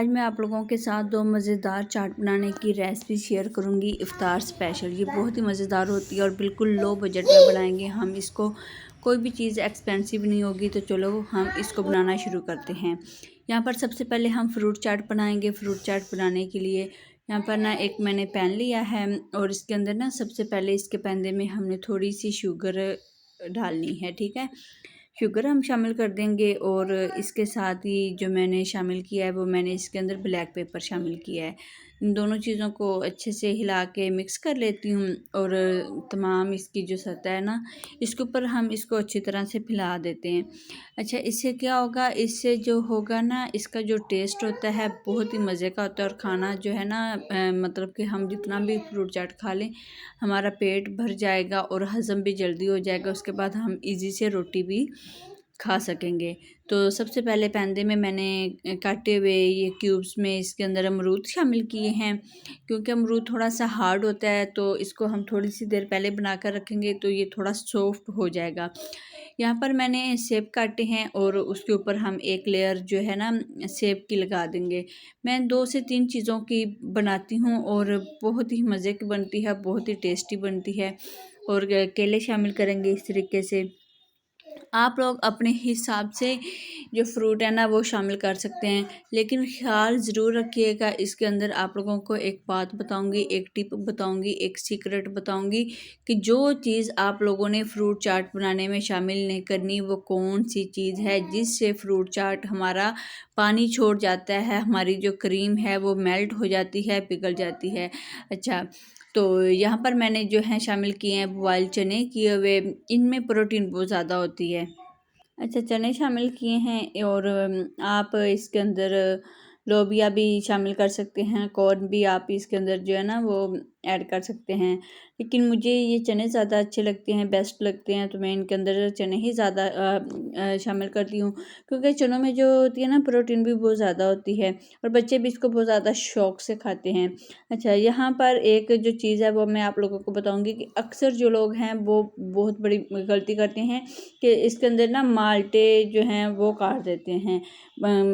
आज मैं आप लोगों के साथ दो मज़ेदार चाट बनाने की रेसिपी शेयर करूंगी इफ़्तार स्पेशल। ये बहुत ही मज़ेदार होती है और बिल्कुल लो बजट में बनाएंगे हम इसको। कोई भी चीज़ एक्सपेंसिव नहीं होगी। तो चलो हम इसको बनाना शुरू करते हैं। यहाँ पर सबसे पहले हम फ्रूट चाट बनाएंगे। फ्रूट चाट बनाने के लिए यहाँ पर ना एक मैंने पैन लिया है और इसके अंदर ना सबसे पहले इसके पैंदे में हमने थोड़ी सी शुगर डालनी है। ठीक है, शुगर हम शामिल कर देंगे और इसके साथ ही जो मैंने शामिल किया है वो मैंने इसके अंदर ब्लैक पेपर शामिल किया है। इन दोनों चीज़ों को अच्छे से हिला के मिक्स कर लेती हूँ और तमाम इसकी जो सतह है ना इसके ऊपर हम इसको अच्छी तरह से फैला देते हैं। अच्छा, इससे क्या होगा, इससे जो होगा ना इसका जो टेस्ट होता है बहुत ही मज़े का होता है और खाना जो है ना मतलब कि हम जितना भी फ्रूट चाट खा लें हमारा पेट भर जाएगा और हज़म भी जल्दी हो जाएगा। उसके बाद हम इजी से रोटी भी खा सकेंगे। तो सबसे पहले पैंदे में मैंने काटे हुए ये क्यूब्स में इसके अंदर अमरूद शामिल किए हैं। क्योंकि अमरूद थोड़ा सा हार्ड होता है तो इसको हम थोड़ी सी देर पहले बना कर रखेंगे तो ये थोड़ा सॉफ्ट हो जाएगा। यहाँ पर मैंने सेब काटे हैं और उसके ऊपर हम एक लेयर जो है ना सेब की लगा देंगे। मैं 2 से 3 चीज़ों की बनाती हूँ और बहुत ही मज़े की बनती है, बहुत ही टेस्टी बनती है। और केले शामिल करेंगे इस तरीके से। आप लोग अपने हिसाब से जो फ्रूट है ना वो शामिल कर सकते हैं, लेकिन ख्याल ज़रूर रखिएगा। इसके अंदर आप लोगों को एक बात बताऊंगी, एक टिप बताऊंगी, एक सीक्रेट बताऊंगी कि जो चीज़ आप लोगों ने फ्रूट चाट बनाने में शामिल नहीं करनी वो कौन सी चीज़ है जिससे फ्रूट चाट हमारा पानी छोड़ जाता है, हमारी जो क्रीम है वो मेल्ट हो जाती है, पिघल जाती है। अच्छा, तो यहाँ पर मैंने जो है शामिल किए हैं बॉयल चने किए हुए, इनमें प्रोटीन बहुत ज़्यादा होती है। अच्छा, चने शामिल किए हैं और आप इसके अंदर लोबिया भी शामिल कर सकते हैं, कॉर्न भी आप इसके अंदर जो है ना वो ऐड कर सकते हैं। लेकिन मुझे ये चने ज़्यादा अच्छे लगते हैं, बेस्ट लगते हैं, तो मैं इनके अंदर चने ही ज़्यादा शामिल करती हूँ। क्योंकि चनों में जो होती है ना प्रोटीन भी बहुत ज़्यादा होती है और बच्चे भी इसको बहुत ज़्यादा शौक से खाते हैं। अच्छा, यहाँ पर एक जो चीज़ है वो मैं आप लोगों को बताऊँगी कि अक्सर जो लोग हैं वो बहुत बड़ी गलती करते हैं कि इसके अंदर ना माल्टे जो हैं वो काट देते हैं।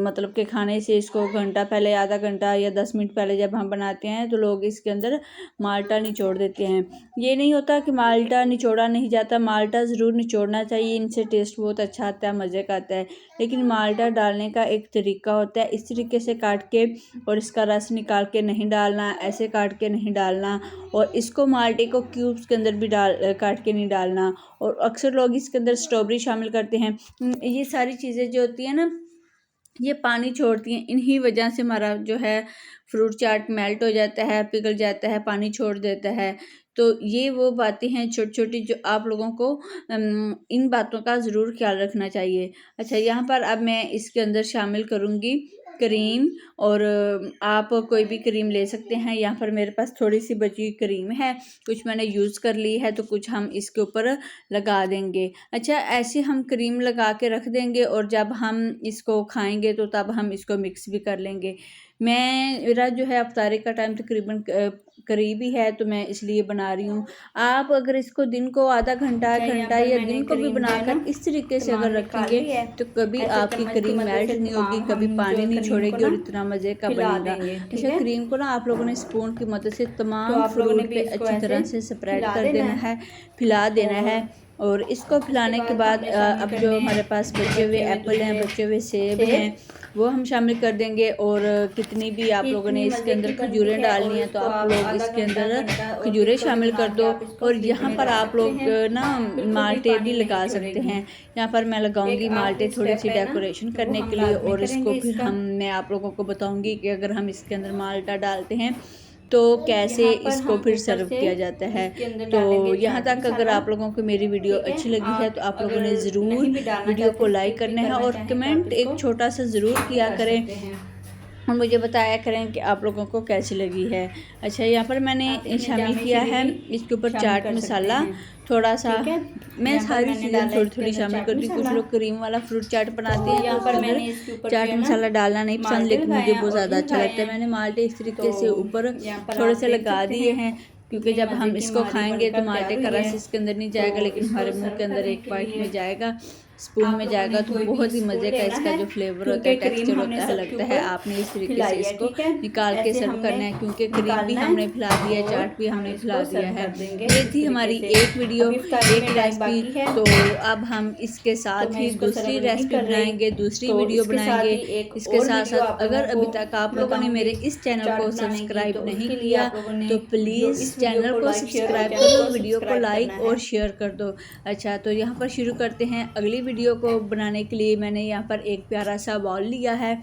मतलब कि खाने से इसको घंटा पहले, आधा घंटा या 10 मिनट पहले जब हम बनाते हैं तो लोग इसके अंदर माल्टा निचोड़ देते हैं। ये नहीं होता कि माल्टा निचोड़ा नहीं जाता, माल्टा ज़रूर निचोड़ना चाहिए, इनसे टेस्ट बहुत अच्छा आता है, मज़े का आता है। लेकिन माल्टा डालने का एक तरीका होता है, इस तरीके से काट के और इसका रस निकाल के नहीं डालना, ऐसे काट के नहीं डालना और इसको माल्टे को क्यूब्स के अंदर भी काट के नहीं डालना। और अक्सर लोग इसके अंदर स्ट्रॉबेरी शामिल करते हैं। ये सारी चीज़ें जो होती हैं ना ये पानी छोड़ती हैं, इन्हीं वजह से हमारा जो है फ्रूट चाट मेल्ट हो जाता है, पिघल जाता है, पानी छोड़ देता है। तो ये वो बातें हैं छोटी छोटी जो आप लोगों को इन बातों का ज़रूर ख्याल रखना चाहिए। अच्छा, यहाँ पर अब मैं इसके अंदर शामिल करूँगी क्रीम और आप कोई भी क्रीम ले सकते हैं। यहाँ पर मेरे पास थोड़ी सी बची हुई क्रीम है, कुछ मैंने यूज़ कर ली है तो कुछ हम इसके ऊपर लगा देंगे। अच्छा, ऐसे हम क्रीम लगा के रख देंगे और जब हम इसको खाएंगे तो तब हम इसको मिक्स भी कर लेंगे। मेरा जो है अफ्तारी का टाइम तकरीबन करीब ही है तो मैं इसलिए बना रही हूँ। आप अगर इसको दिन को आधा घंटा या दिन को भी बनाकर इस तरीके से अगर रखेंगे तो कभी आपकी क्रीम मेल्ट नहीं होगी, कभी पानी नहीं छोड़ेगी और इतना मज़े का बनेगा। अच्छा, क्रीम को ना आप लोगों ने स्पून की मदद से तमाम फ्रूट पे अच्छी तरह से स्प्रेड कर देना है, फैला देना है। और इसको फैलाने के बाद अब जो हमारे पास बचे हुए एप्पल हैं, बचे हुए सेब हैं, वो हम शामिल कर देंगे। और कितनी भी आप लोगों ने इसके अंदर खजूरें डालनी है तो आप लोग इसके अंदर खजूरें शामिल कर दो। और यहाँ पर आप लोग ना माल्टे भी लगा सकते हैं। यहाँ पर मैं लगाऊंगी माल्टे थोड़ी सी डेकोरेशन करने के लिए और इसको फिर मैं आप लोगों को बताऊंगी कि अगर हम इसके अंदर माल्टा डालते हैं तो कैसे इसको फिर सर्व किया जाता है। तो यहाँ तक अगर आप लोगों को मेरी वीडियो अच्छी लगी है तो आप लोगों ने ज़रूर वीडियो को लाइक करना है और कमेंट एक छोटा सा ज़रूर किया करें और मुझे बताया करें कि आप लोगों को कैसी लगी है। अच्छा, यहाँ पर मैंने शामिल किया है इसके ऊपर चाट मसाला थोड़ा सा। मैं सारी चीज़ें थोड़ी थोड़ी शामिल करती हूँ। कुछ लोग क्रीम वाला फ्रूट चाट बनाते हैं तो उसके चाट मसाला डालना नहीं पसंद, लेकिन मुझे बहुत ज़्यादा अच्छा लगता है। मैंने माल्टे इस तरीके से ऊपर थोड़े से लगा दिए हैं क्योंकि जब हम इसको खाएंगे तो माल्टे का रस इसके अंदर नहीं जाएगा लेकिन हमारे मुंह के अंदर एक बाइट में जाएगा। स्पून में जाएगा तो बहुत ही मज़े का इसका जो फ्लेवर होता है, टेक्सचर होता है, लगता है। आपने इस तरीके से इसको निकाल के सर्व करना है, क्योंकि क्रीम भी हमने फैला दिया है, चाट भी हमने फैला दिया है। ये थी हमारी एक वीडियो, एक रेसिपी। तो अब हम इसके साथ ही दूसरी रेसिपी बनाएंगे, दूसरी वीडियो बनाएंगे। इसके साथ साथ अगर अभी तक आप लोगों ने मेरे इस चैनल को सब्सक्राइब नहीं किया तो प्लीज़ चैनल को सब्सक्राइब कर दो, वीडियो को लाइक और शेयर कर दो। अच्छा, तो यहाँ पर शुरू करते हैं अगली वीडियो को बनाने के लिए। मैंने यहाँ पर एक प्यारा सा बाउल लिया है,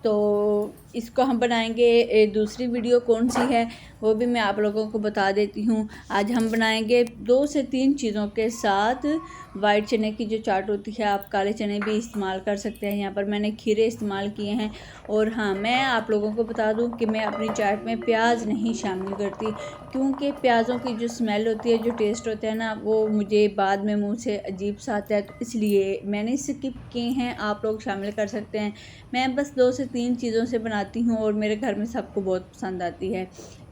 तो इसको हम बनाएंगे। दूसरी वीडियो कौन सी है वो भी मैं आप लोगों को बता देती हूँ। आज हम बनाएंगे 2 से 3 चीज़ों के साथ वाइट चने की जो चाट होती है। आप काले चने भी इस्तेमाल कर सकते हैं। यहाँ पर मैंने खीरे इस्तेमाल किए हैं। और हाँ, मैं आप लोगों को बता दूँ कि मैं अपनी चाट में प्याज नहीं शामिल करती, क्योंकि प्याज़ों की जो स्मेल होती है, जो टेस्ट होता है ना, वो मुझे बाद में मुँह से अजीब सा आता है, तो इसलिए मैंने स्किप किए हैं। आप लोग शामिल कर सकते हैं। मैं बस 2 से 3 चीज़ों से बनाती हूँ और मेरे घर में सबको बहुत पसंद आती है।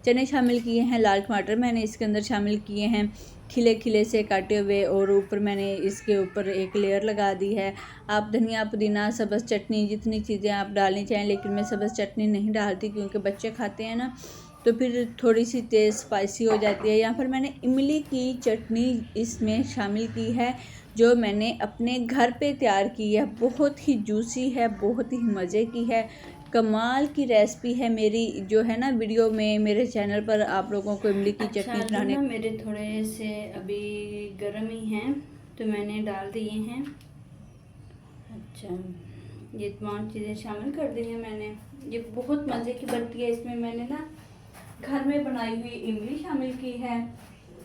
चने शामिल किए हैं, लाल टमाटर मैंने इसके अंदर शामिल किए हैं खिले खिले से काटे हुए, और ऊपर मैंने इसके ऊपर एक लेयर लगा दी है। आप धनिया, पुदीना, सब्ज़ चटनी, जितनी चीज़ें आप डालनी चाहें, लेकिन मैं सब्ज़ चटनी नहीं डालती क्योंकि बच्चे खाते हैं ना, तो फिर थोड़ी सी तेज़ स्पाइसी हो जाती है। यहाँ पर मैंने इमली की चटनी इसमें शामिल की है, जो मैंने अपने घर पे तैयार की है। बहुत ही जूसी है, बहुत ही मज़े की है, कमाल की रेसिपी है मेरी, जो है ना वीडियो में मेरे चैनल पर आप लोगों को इमली की चटनी बनाने। मेरे थोड़े से अभी गर्म ही हैं, तो मैंने डाल दिए हैं। अच्छा, ये तमाम चीज़ें शामिल कर दी हैं मैंने। ये बहुत मज़े की बनती है। इसमें मैंने ना घर में बनाई हुई इमली शामिल की है,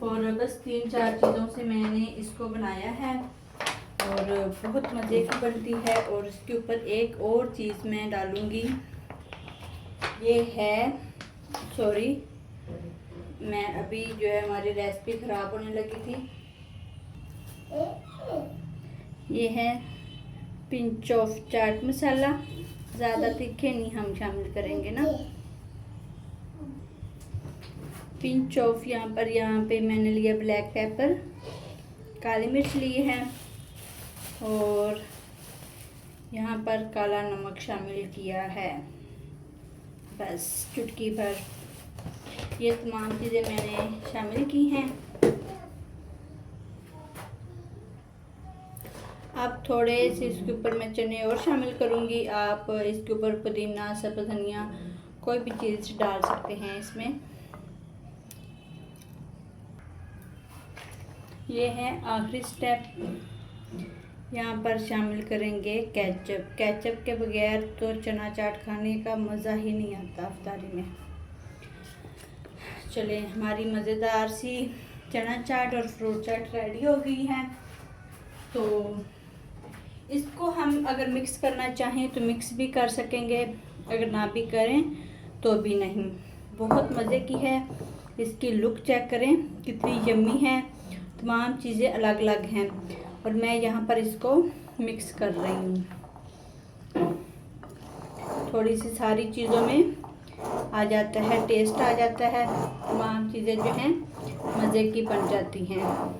और बस 3-4 चीज़ों से मैंने इसको बनाया है, और बहुत मज़े की बनती है। और इसके ऊपर एक और चीज़ मैं डालूँगी, ये है, सॉरी, मैं अभी जो है हमारी रेसिपी ख़राब होने लगी थी, ये है पिंच ऑफ चाट मसाला। ज़्यादा तीखे नहीं हम शामिल करेंगे ना। पिंच ऑफ यहाँ पे मैंने लिया ब्लैक पेपर, काली मिर्च लिए हैं, और यहाँ पर काला नमक शामिल किया है, बस चुटकी भर। ये तमाम चीज़ें मैंने शामिल की हैं। अब थोड़े से इसके ऊपर मैं चने और शामिल करूँगी। आप इसके ऊपर पुदीना, सब्ज़ धनिया, कोई भी चीज़ डाल सकते हैं इसमें। ये है आखिरी स्टेप, यहाँ पर शामिल करेंगे केचप। केचप के बगैर तो चना चाट खाने का मज़ा ही नहीं आता अफ्तारी में। चले, हमारी मज़ेदार सी चना चाट और फ्रूट चाट रेडी हो गई है। तो इसको हम अगर मिक्स करना चाहें तो मिक्स भी कर सकेंगे, अगर ना भी करें तो भी नहीं। बहुत मज़े की है। इसकी लुक चेक करें कितनी यम्मी है, तमाम चीज़ें अलग अलग हैं, और मैं यहाँ पर इसको मिक्स कर रही हूँ। थोड़ी सी सारी चीज़ों में आ जाता है, टेस्ट आ जाता है, तमाम चीज़ें जो हैं मज़े की बन जाती हैं।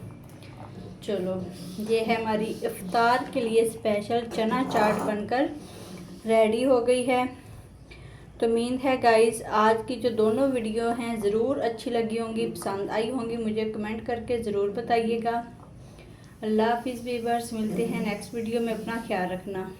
चलो, ये है हमारी इफ्तार के लिए स्पेशल चना चाट बनकर रेडी हो गई है। तो उम्मीद है गाइस आज की जो दोनों वीडियो हैं ज़रूर अच्छी लगी होंगी, पसंद आई होंगी। मुझे कमेंट करके ज़रूर बताइएगा। अल्लाह हाफिज़ वीवर्स, मिलते हैं नेक्स्ट वीडियो में। अपना ख्याल रखना।